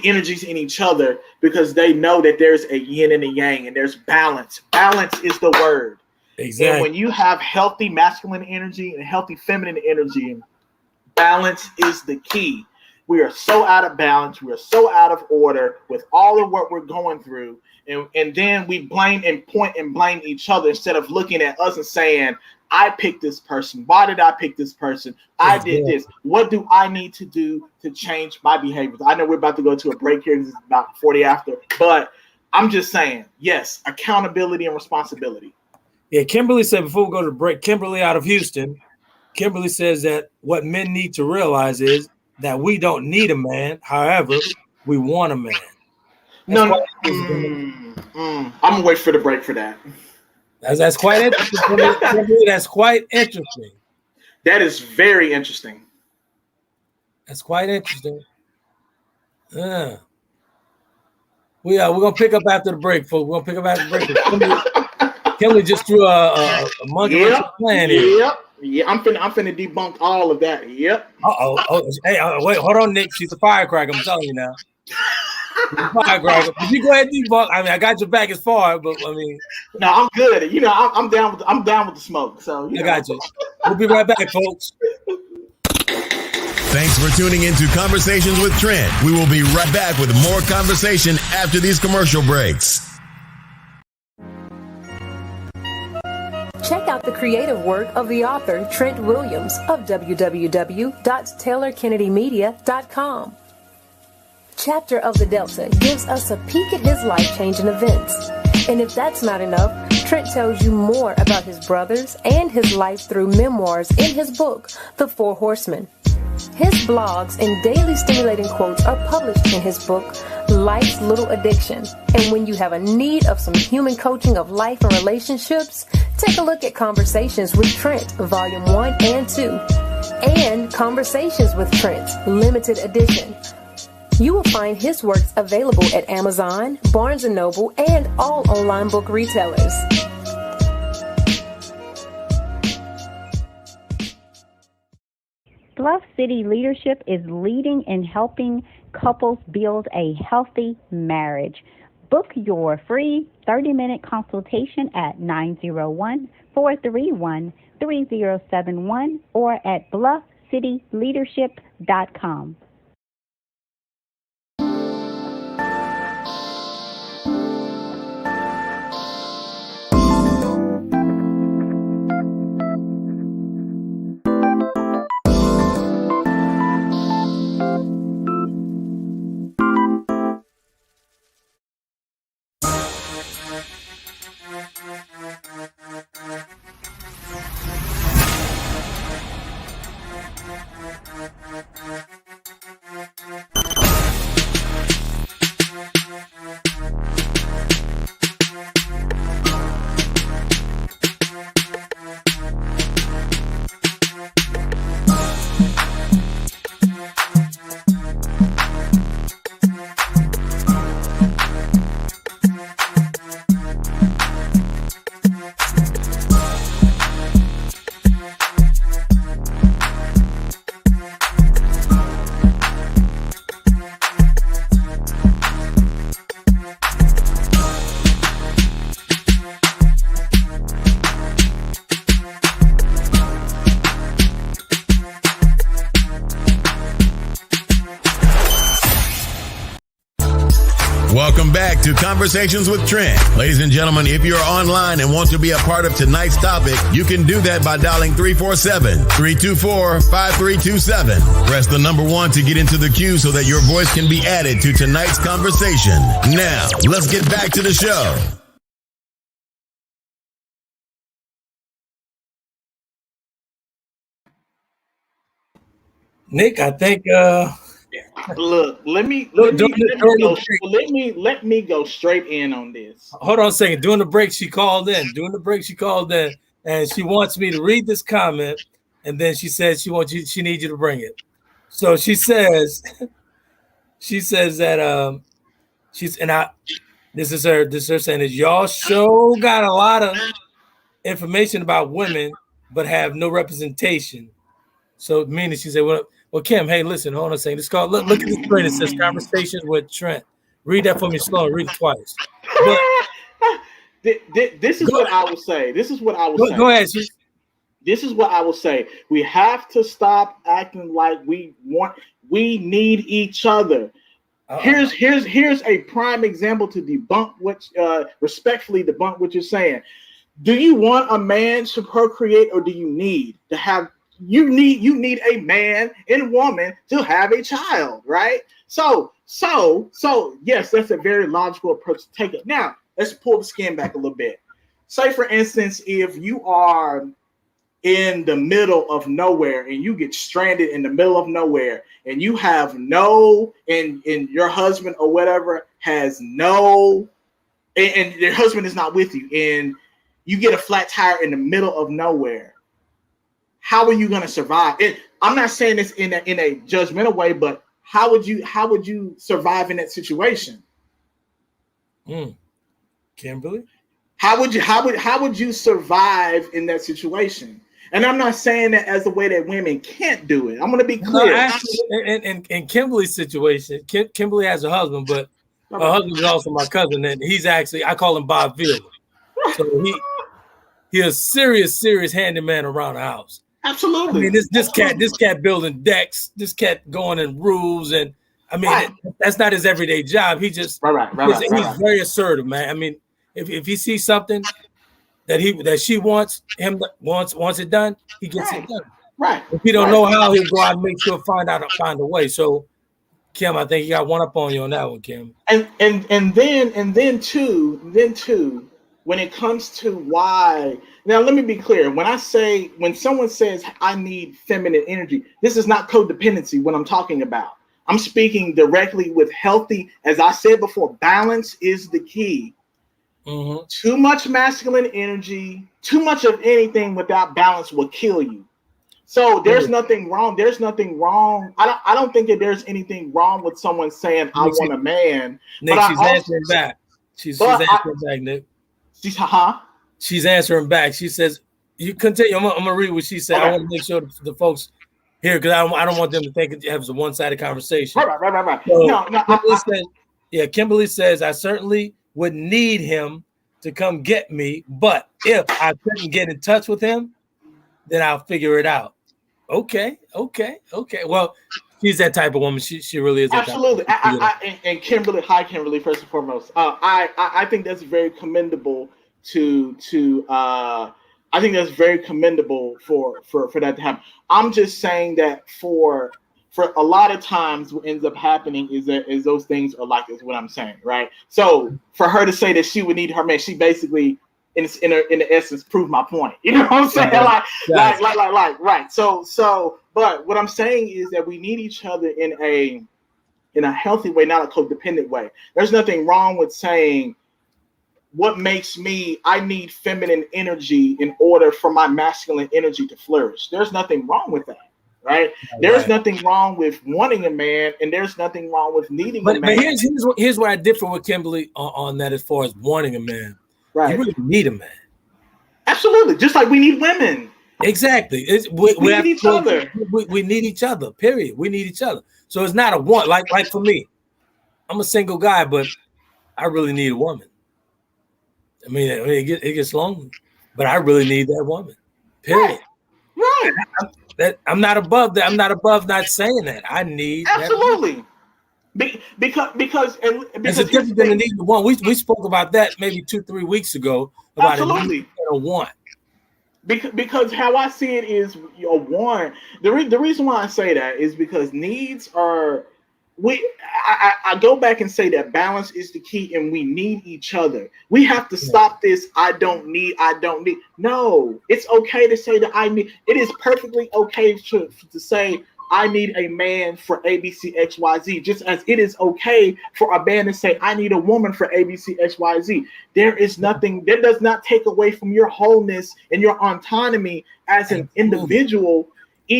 energies in each other because they know that there's a yin and a yang and there's balance. Balance is the word. Exactly. And when you have healthy masculine energy and healthy feminine energy, balance is the key. We are so out of balance. We are so out of order with all of what we're going through. And then we blame and point and blame each other instead of looking at us and saying, I picked this person. Why did I pick this person? I did this. What do I need to do to change my behaviors? I know we're about to go to a break here. It's about 40 after. But I'm just saying, yes, accountability and responsibility. Yeah, Kimberly said before we go to the break, Kimberly out of Houston, Kimberly says that what men need to realize is that we don't need a man. However, we want a man. I'm going to wait for the break for that. That's quite interesting. Kimberly, that's quite interesting. That is very interesting. That's quite interesting. We're going to pick up after the break, folks. We're going to pick up after the break. Kelly just threw a monkey plan here. Yeah, I'm finna debunk all of that. Yep. Hey, wait, hold on, Nick. She's a firecracker. I'm telling you now. Firecracker. If you go ahead and debunk, I mean, I got your back as far, but I mean, no, I'm good. You know, I'm down with the smoke. So I got you. We'll be right back, folks. Thanks for tuning into Conversations with Trent. We will be right back with more conversation after these commercial breaks. Check out the creative work of the author Trent Williams of www.taylorkennedymedia.com. Chapter of the Delta gives us a peek at his life-changing events. And if that's not enough, Trent tells you more about his brothers and his life through memoirs in his book, The Four Horsemen. His blogs and daily stimulating quotes are published in his book, Life's Little Addiction. And when you have a need of some human coaching of life and relationships, take a look at Conversations with Trent, Volume 1 and 2, and Conversations with Trent, Limited Edition. You will find his works available at Amazon, Barnes & Noble, and all online book retailers. Bluff City Leadership is leading and helping couples build a healthy marriage. Book your free 30-minute consultation at 901-431-3071 or at bluffcityleadership.com. Welcome back to Conversations with Trent. Ladies and gentlemen, if you're online and want to be a part of tonight's topic, you can do that by dialing 347-324-5327. Press the number 1 to get into the queue so that your voice can be added to tonight's conversation. Now, let's get back to the show. Nick, I think Look, let me go straight in on this. Hold on a second. During the break, she called in, and she wants me to read this comment, and then she says she needs you to bring it. So she says that this is her saying is y'all sure got a lot of information about women, but have no representation. So meaning she said, well, Kim, hey, listen, hold on a second. It's called, look at this screen. It says Conversations with Trent. Read that for me slow. Read it twice. But, this is what I will say. This is what I will say. Go ahead. This is what I will say. We have to stop acting like we need each other. Here's a prime example to debunk respectfully debunk what you're saying. Do you want a man to procreate, or do you need to have? You need a man and woman to have a child, right? So yes, that's a very logical approach to take it. Now, let's pull the skin back a little bit. Say, for instance, if you are in the middle of nowhere and you get stranded in the middle of nowhere and you have and your husband or whatever has and your husband is not with you, and you get a flat tire in the middle of nowhere. How are you going to survive? I'm not saying this in a judgmental way, but how would you survive in that situation? Kimberly, how would you survive in that situation? And I'm not saying that as the way that women can't do it. I'm going to be clear. No, actually, in Kimberly's situation, Kimberly has a husband, but her husband is also my cousin, and he's actually, I call him Bob Villa. So he is serious handyman around the house. Absolutely. I mean, this cat building decks, this cat going in roofs, and I mean that's not his everyday job. He just he's very assertive, man. I mean, if he sees something that she wants it done, he gets it done. Right. If he don't know how, he'll go out and make sure find a way. So, Kim, I think he got one up on you on that one, Kim. And then too, when it comes to why, now let me be clear. When someone says I need feminine energy, this is not codependency. What I'm talking about, I'm speaking directly with healthy. As I said before, balance is the key. Mm-hmm. Too much masculine energy, too much of anything without balance will kill you. So there's nothing wrong. There's nothing wrong. I don't think that there's anything wrong with someone saying I want a man. Nick, she's answering back. She's answering back, Nick. She's answering back. She says, "You continue." I'm gonna read what she said. Okay. I want to make sure the folks here, because I don't want them to think it was a one-sided conversation. Right. So No, Kimberly says, I certainly would need him to come get me, but if I couldn't get in touch with him, then I'll figure it out. Okay. Well, she's that type of woman. She really is. Absolutely. And Kimberly, hi Kimberly. First and foremost, I think that's very commendable. I think that's very commendable for that to happen. I'm just saying that for a lot of times, what ends up happening is those things are like, is what I'm saying, right? So for her to say that she would need her man, she basically, in the essence, proved my point. You know what I'm saying? Right. So, but what I'm saying is that we need each other in a healthy way, not a codependent way. There's nothing wrong with saying, what makes me, I need feminine energy in order for my masculine energy to flourish. There's nothing wrong with that, right? There's nothing wrong with wanting a man, and there's nothing wrong with needing a man. But here's where I differ with Kimberly on that as far as wanting a man. Right. You really need a man. Absolutely. Just like we need women. Exactly. We need each other. We need each other, period. We need each other. So it's not a want. Like for me, I'm a single guy, but I really need a woman. I mean, it gets lonely, but I really need that woman. Period. Right. I'm not above that. I'm not above not saying that. I need absolutely. Because it's a different than the need to want. We spoke about that maybe 2-3 weeks ago about absolutely. A need and a want. Because how I see it is a want. The reason why I say that is because needs are. I go back and say that balance is the key, and we need each other. We have to stop this. I don't need. No, it's okay to say that I need. It is perfectly okay to say I need a man for ABCXYZ, just as it is okay for a man to say I need a woman for ABCXYZ. There is nothing that does not take away from your wholeness and your autonomy as an individual.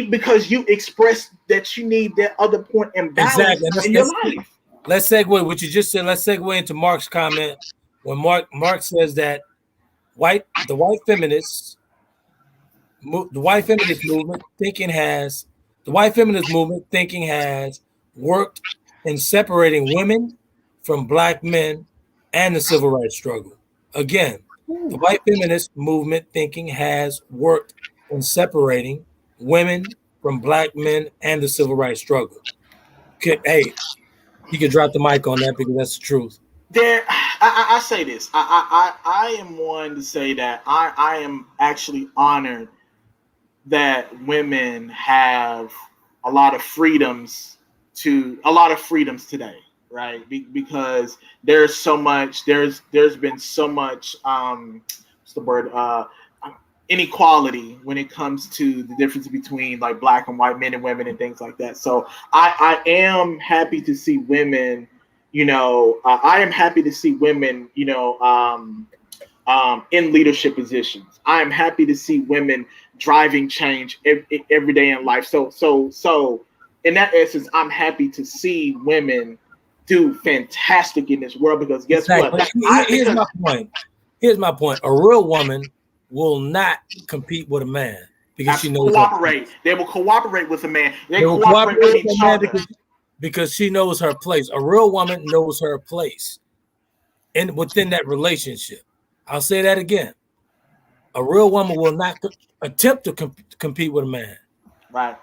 Because you express that you need that other point in balance in your life. Let's segue what you just said. Let's segue into Mark's comment when Mark says that the white feminist movement thinking has worked in separating women from black men and the civil rights struggle. Again, the white feminist movement thinking has worked in separating women from black men and the civil rights struggle. Hey, you can drop the mic on that because that's the truth. I say this. I am one to say that I am actually honored that women have a lot of freedoms today, right? Because there's so much. There's been so much. What's the word? Inequality when it comes to the difference between like black and white men and women and things like that. So I am happy to see women, I am happy to see women, in leadership positions. I am happy to see women driving change every day in life. So in that essence, I'm happy to see women do fantastic in this world because guess what? Here's my point. A real woman will not compete with a man because she knows cooperate. They will cooperate with a man. They will cooperate with each other because she knows her place. A real woman knows her place within that relationship. I'll say that again. A real woman will not attempt to compete with a man, right?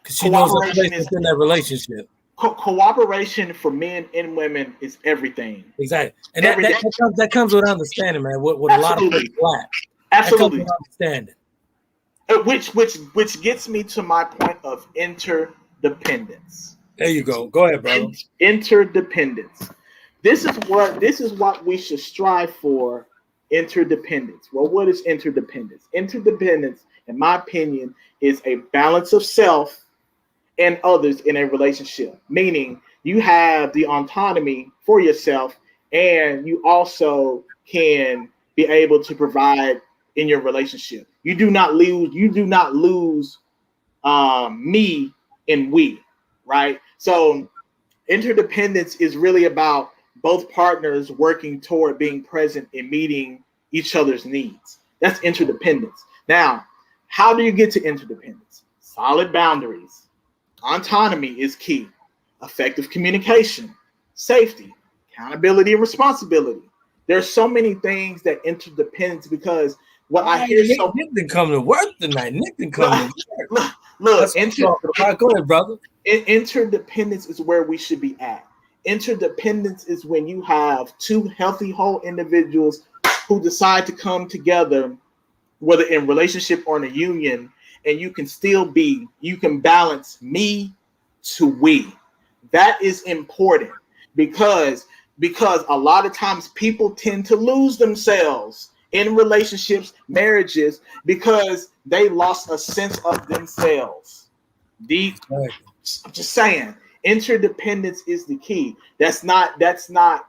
Because she knows her place within that relationship. Cooperation for men and women is everything. Exactly, and that comes with understanding, man. What a lot of people lack. Absolutely. Understanding. Which gets me to my point of interdependence. There you go. Go ahead, brother. Interdependence. This is what we should strive for. Interdependence. Well, what is interdependence? Interdependence, in my opinion, is a balance of self and others in a relationship. Meaning you have the autonomy for yourself, and you also can be able to provide in your relationship. You do not lose me in we, right? So interdependence is really about both partners working toward being present and meeting each other's needs. That's interdependence. Now, how do you get to interdependence? solid boundaries. Autonomy is key. Effective communication, safety, accountability, and responsibility. There's so many things that interdependence because what I hear Nick, so Nick didn't come to work tonight. Nick didn't come to work. Look, Go ahead, brother. Interdependence is where we should be at. Interdependence is when you have two healthy whole individuals who decide to come together, whether in relationship or in a union, and you can balance me to we. That is important because a lot of times people tend to lose themselves in relationships, marriages, because they lost a sense of themselves. I'm just saying, interdependence is the key. That's not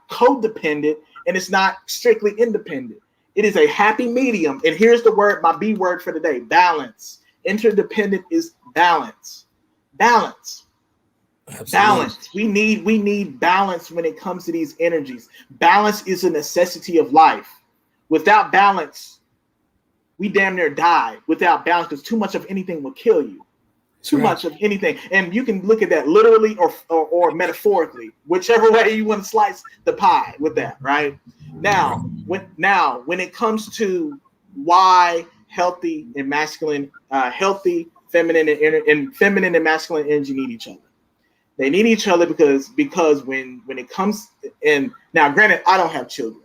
codependent, and it's not strictly independent. It is a happy medium. And here's the word, my B word for today: balance. Interdependent is balance. Balance. Absolutely. Balance. We need balance when it comes to these energies. Balance is a necessity of life. Without balance, we damn near die without balance, because too much of anything will kill you. Too much of anything. And you can look at that literally or metaphorically, whichever way you want to slice the pie with that, right? Now, when it comes to why healthy and masculine, feminine and masculine energy need each other. They need each other because when it comes in, now granted, I don't have children,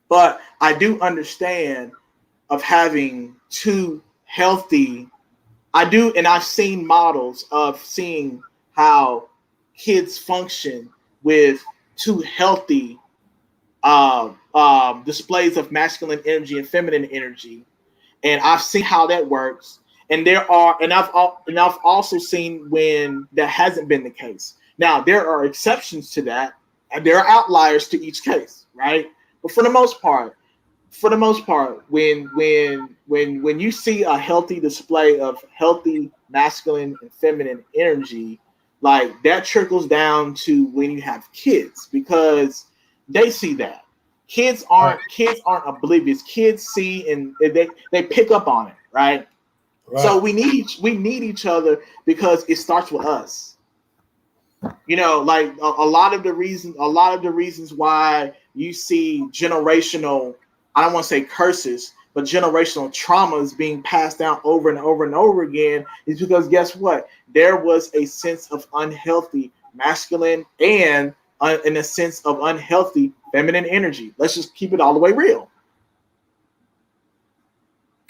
but I do understand of having two healthy. I do, and I've seen models of seeing how kids function with two healthy displays of masculine energy and feminine energy, and I've seen how that works. And I've also seen when that hasn't been the case. Now there are exceptions to that, and there are outliers to each case, right? But for the most part, when you see a healthy display of healthy masculine and feminine energy, like that trickles down to when you have kids, because they see that. Kids aren't oblivious. Kids see and they pick up on it, right? Right. So we need each other because it starts with us. You know, like a lot of the reasons why you see generational, I don't want to say curses, but generational traumas being passed down over and over and over again is because guess what? There was a sense of unhealthy masculine and in a sense of unhealthy feminine energy. Let's just keep it all the way real.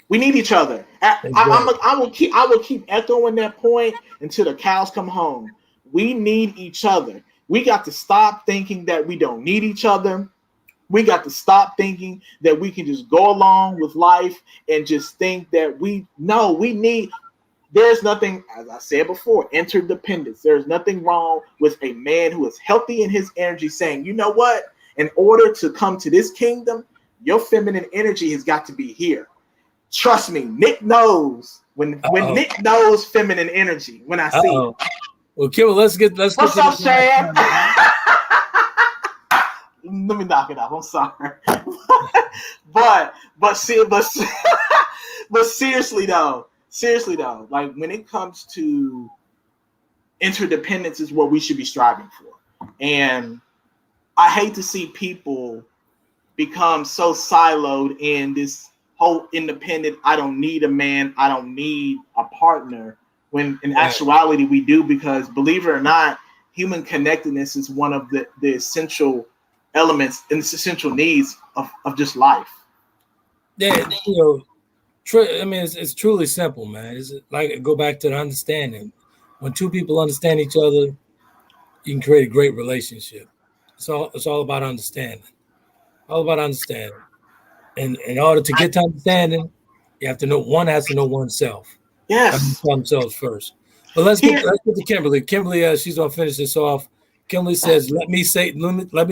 We need each other. I will keep echoing that point until the cows come home. We need each other. We got to stop thinking that we don't need each other. We got to stop thinking that we can just go along with life and just think that we need. There's nothing, as I said before, interdependence. There's nothing wrong with a man who is healthy in his energy saying, you know what? In order to come to this kingdom, your feminine energy has got to be here. Trust me, Nick knows when Nick knows feminine energy. When I see it. Well, Kim, let's get. What's up, Shan? Let me knock it off. I'm sorry, but seriously though, like when it comes to interdependence, is what we should be striving for. And I hate to see people become so siloed in this whole independent, I don't need a man, I don't need a partner, when in actuality we do, because believe it or not, human connectedness is one of the essential elements and essential needs of just life. Yeah, you know, I mean, it's truly simple, man. It's like, go back to the understanding. When two people understand each other, you can create a great relationship. It's all about understanding. All about understanding. And in order to get to understanding, you have to know, one has to know oneself. Yes. Themselves first. But let's get to Kimberly. Kimberly, she's gonna finish this off. Kimberly says, let me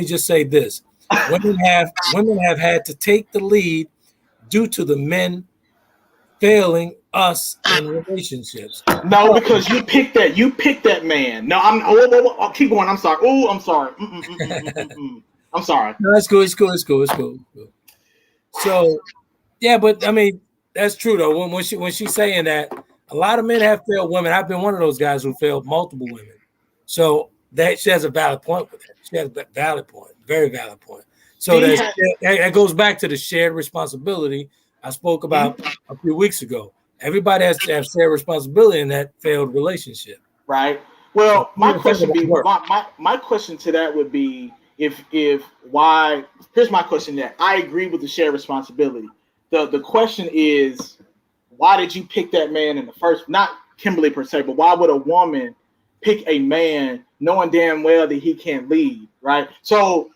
just say this. Women have had to take the lead due to the men failing us in relationships. No, because you picked that man. No, I'll keep going. I'm sorry. Oh, I'm sorry. I'm sorry. No, that's cool. It's cool. So, yeah, but I mean, that's true though. When she's saying that, A lot of men have failed women. I've been one of those guys who failed multiple women. So that she has a valid point with that. She has a valid point, very valid point. So that goes back to the shared responsibility I spoke about a few weeks ago. Everybody has to have shared responsibility in that failed relationship. Right. Well, So, my question to that would be if why. Here's my question. That I agree with the shared responsibility. The question is, why did you pick that man in the first? Not Kimberly per se, but why would a woman pick a man knowing damn well that he can't lead? Right. So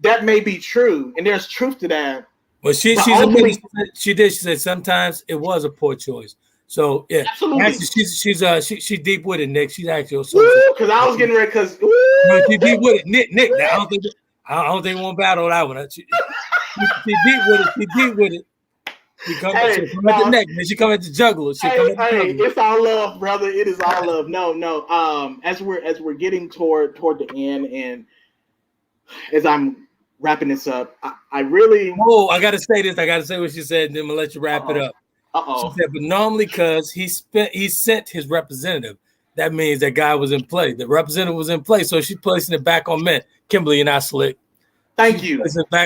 that may be true, and there's truth to that. Well, she said sometimes it was a poor choice. So yeah, absolutely. Actually, she's deep with it, Nick. She's actually because I was getting ready because no, she's deep with it, Nick. I don't think we won't battle that one. She deep with it. She deep with it. She come at the neck, and she come at the juggler. It's all love, brother. It is all love. No. As we're getting toward the end, and as I'm wrapping this up, I really. Oh, I gotta say this. I gotta say what she said, and then I'm gonna let you wrap it up. She said, but normally because he sent his representative, that means that guy was in play. The representative was in play, so she's placing it back on men. Kimberly, you're not slick. Thank you.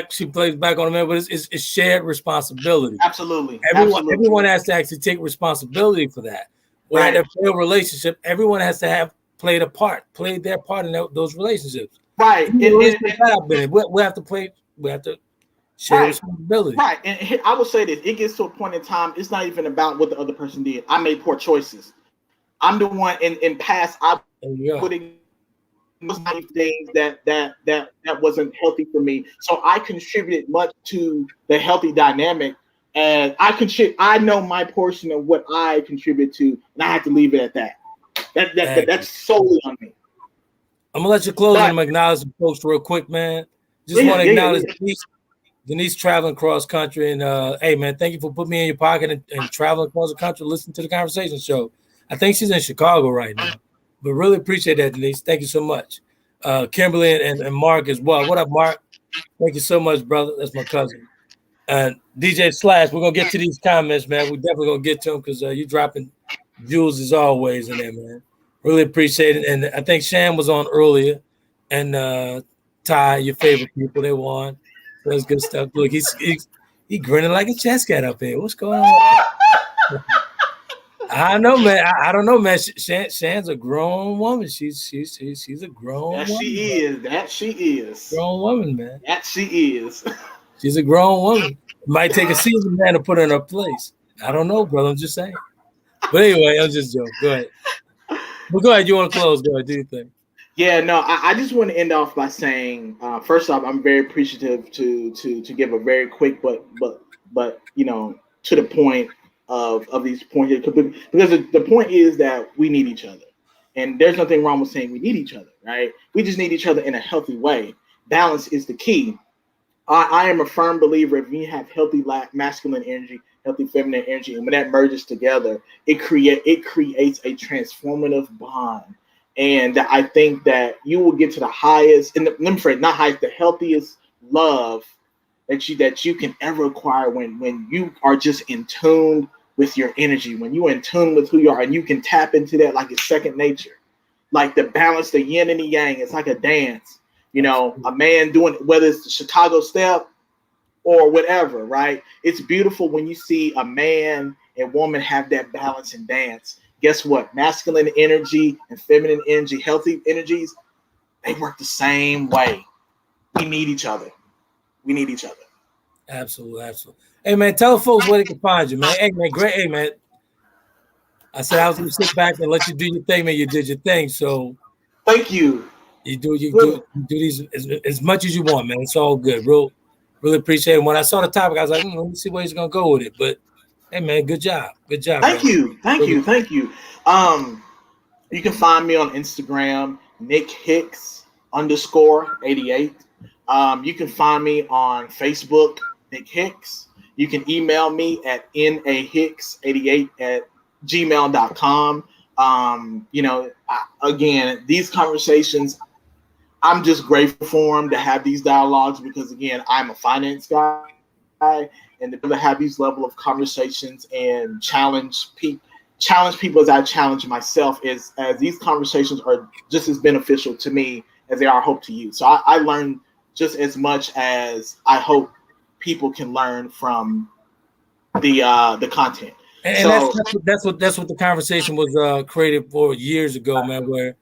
She plays back on the men, but it's shared responsibility. Absolutely. Everyone has to actually take responsibility for that. When in a failed relationship, everyone has to have played their part in those relationships. Right. We have to share responsibility. Right. And I will say this, it gets to a point in time, it's not even about what the other person did. I made poor choices. I'm the one in past I putting things that wasn't healthy for me. So I contributed much to the healthy dynamic, and I know my portion of what I contribute to, and I have to leave it at that. That's solely on me. I'm gonna let you close and acknowledge the folks real quick, man. Just want to acknowledge Denise traveling cross country, and hey, man, thank you for putting me in your pocket and traveling across the country, listening to the conversation show. I think she's in Chicago right now, but really appreciate that, Denise. Thank you so much. Kimberly and Mark as well. What up, Mark? Thank you so much, brother. That's my cousin. And DJ Slash, we're gonna get to these comments, man. We're definitely gonna get to them because you dropping jewels as always in there, man. Really appreciate it. And I think Shan was on earlier, and Ty, your favorite people, they were on. So that's good stuff. Look, he grinning like a chess cat up here. What's going on? I know, man. I don't know, man. Shan's a grown woman. She's a grown woman. That she is. Grown woman, man. That she is. She's a grown woman. It might take a seasoned man to put her in her place. I don't know, brother. I'm just saying. But anyway, I'm just joking. Go ahead. But go ahead. You want to close? Go ahead. Do your thing. Yeah, no. I just want to end off by saying, first off, I'm very appreciative to give a very quick but to the point of these points, because the point is that we need each other, and there's nothing wrong with saying we need each other, right? We just need each other in a healthy way. Balance is the key. I am a firm believer if you have healthy masculine energy, healthy feminine energy, and when that merges together, it creates a transformative bond. And I think that you will get to the highest, the healthiest love that you can ever acquire when you are just in tune with your energy, when you're in tune with who you are, and you can tap into that like it's second nature, like the balance, the yin and the yang. It's like a dance. A man doing, whether it's the Chicago step or whatever, right? It's beautiful when you see a man and woman have that balance and dance. Guess what? Masculine energy and feminine energy, healthy energies, they work the same way. We need each other. Absolutely. Hey, man, tell the folks where they can find you, man. Hey, man, great. Hey, man, I said I was going to sit back and let you do your thing, man. You did your thing, so. Thank you. You do these as much as you want, man. It's all good. Really appreciate it. When I saw the topic, I was like, let me see where he's gonna go with it. But hey, man, good job. Thank you. You can find me on Instagram, Nick Hicks _88. You can find me on Facebook, Nick Hicks. You can email me at nahicks88@gmail.com. Again, these conversations, I'm just grateful for them to have these dialogues, because again, I'm a finance guy, and to have these level of conversations and challenge challenge people as I challenge myself is as these conversations are just as beneficial to me as they are, I hope, to you. So I learn just as much as I hope people can learn from the content. And so that's what the conversation was created for years ago, man, where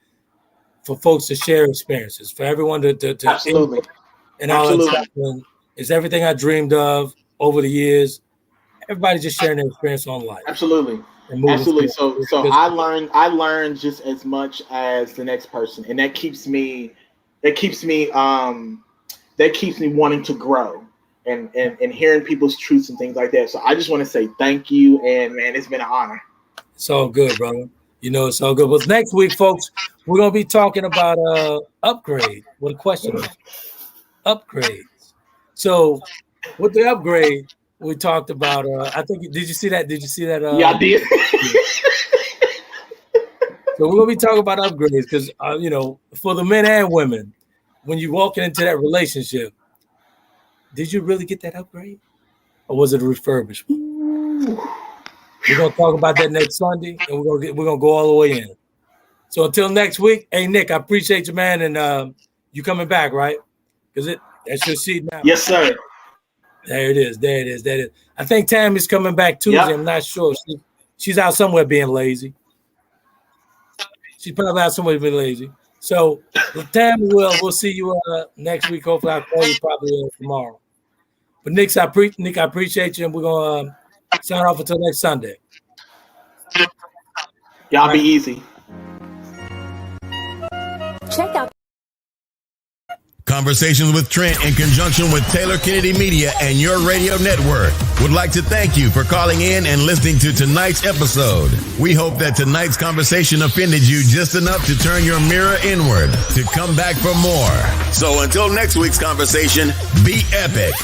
for folks to share experiences, for everyone to absolutely. And all that stuff. And it's everything I dreamed of over the years. Everybody just sharing their experience on life. Absolutely. Absolutely. So I learned just as much as the next person, and that keeps me wanting to grow and hearing people's truths and things like that. So I just want to say thank you, and man, it's been an honor. It's all good, brother. You know, it's all good. Well, next week, folks, we're gonna be talking about upgrade. What a question. Upgrades. So with the upgrade, we talked about I think did you see that? Yeah, I did. So we're gonna be talking about upgrades because you know, for the men and women, when you're walking into that relationship, did you really get that upgrade? Or was it a refurbishment? We're gonna talk about that next Sunday, and we're gonna go all the way in. So until next week, hey Nick, I appreciate you, man, and you coming back, right? Because that's your seat now. Yes, sir. There it is. I think Tammy's coming back Tuesday. Yep. I'm not sure. She's out somewhere being lazy. She's probably out somewhere being lazy. So Tammy, we'll see you next week. Hopefully, I'll call you probably tomorrow. But Nick, I appreciate you, and we're gonna sign off until next Sunday. Y'all right. Be easy. Check out Conversations with Trent in conjunction with Taylor Kennedy Media and your radio network would like to thank you for calling in and listening to tonight's episode. We hope that tonight's conversation offended you just enough to turn your mirror inward to come back for more. So until next week's conversation, be epic.